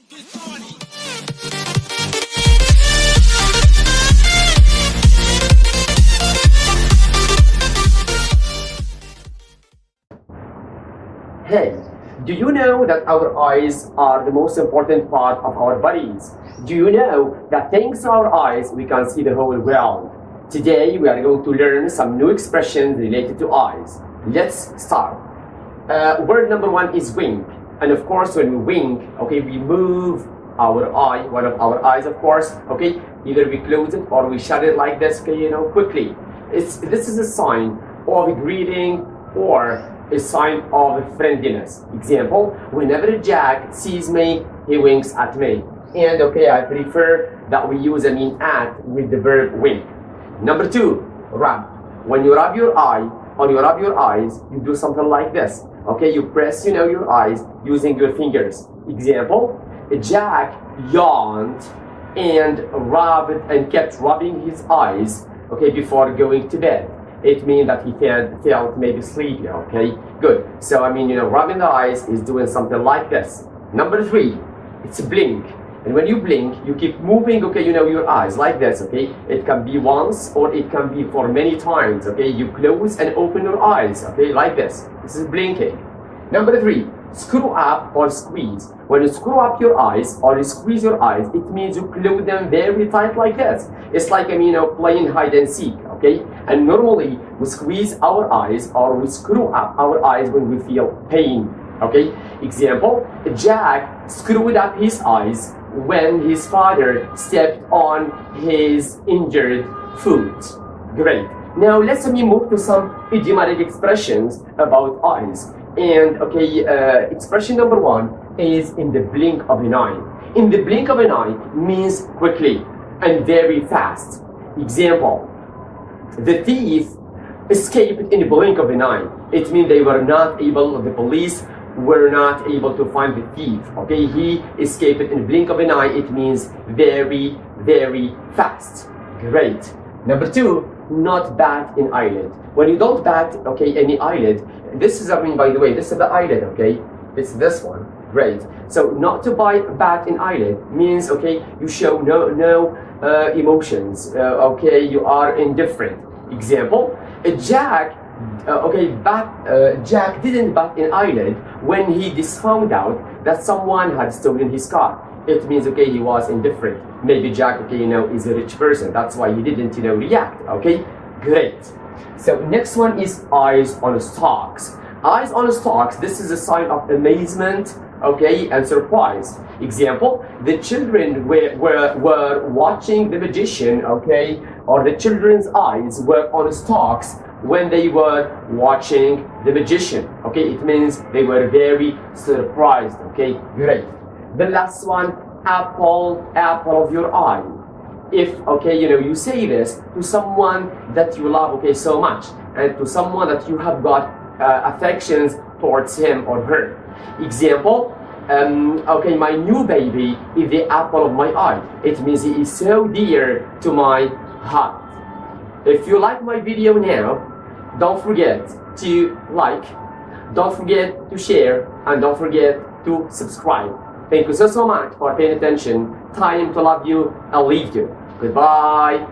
Hey, do you know that our eyes are the most important part of our bodies? Do you know that thanks to our eyes we can see the whole world? Today we are going to learn some new expressions related to eyes. Let's start. Word number one is wink. And of course when we wink, okay, we move our eye, one of our eyes of course, okay, either we close it or we shut it like this, okay, quickly. This is a sign of greeting or a sign of friendliness. Example, whenever Jack sees me, he winks at me. And okay, I prefer that we use at with the verb wink. Number two, rub. When you rub your eye or you rub your eyes, you do something like this. Okay, you press your eyes using your fingers. Example, Jack yawned and rubbed and kept rubbing his eyes, okay, before going to bed. It means that he felt maybe sleepy, okay? Good. So, rubbing the eyes is doing something like this. Number three, it's blink. And when you blink, you keep moving, okay, your eyes like this, okay? It can be once or it can be for many times, okay? You close and open your eyes, okay, like this. This is blinking. Number three, screw up or squeeze. When you screw up your eyes or you squeeze your eyes, it means you close them very tight like this. It's like, playing hide and seek, okay? And normally we squeeze our eyes or we screw up our eyes when we feel pain, okay? Example, Jack screwed up his eyes when his father stepped on his injured foot. Great. Now let's move to some idiomatic expressions about eyes. And okay, expression number one is in the blink of an eye. In the blink of an eye means quickly and very fast. Example, the thief escaped in the blink of an eye. It means the police were not able to find the thief. Okay, he escaped in the blink of an eye. It means very, very fast. Great. Number two, not bat an eyelid. When you don't bat, okay, any eyelid, this is, by the way, this is the eyelid, okay? It's this one. Great. So not to bat an eyelid means, okay, you show no emotions, okay, you are indifferent. Example, Jack didn't bat an eyelid when he found out that someone had stolen his car. It means, okay, he was indifferent. Maybe Jack, okay, is a rich person. That's why he didn't, react, okay? Great. So next one is eyes on stalks. Eyes on stalks, this is a sign of amazement, okay, and surprise. Example, the children were watching the magician, okay, or the children's eyes were on stalks when they were watching the magician, okay? It means they were very surprised, okay? Great. The last one, apple of your eye. If, okay, you say this to someone that you love, okay, so much, and to someone that you have got affections towards him or her. Example, okay, my new baby is the apple of my eye. It means he is so dear to my heart. If you like my video now, don't forget to like, don't forget to share, and don't forget to subscribe. Thank you so much for paying attention. Time to love you and leave you. Goodbye.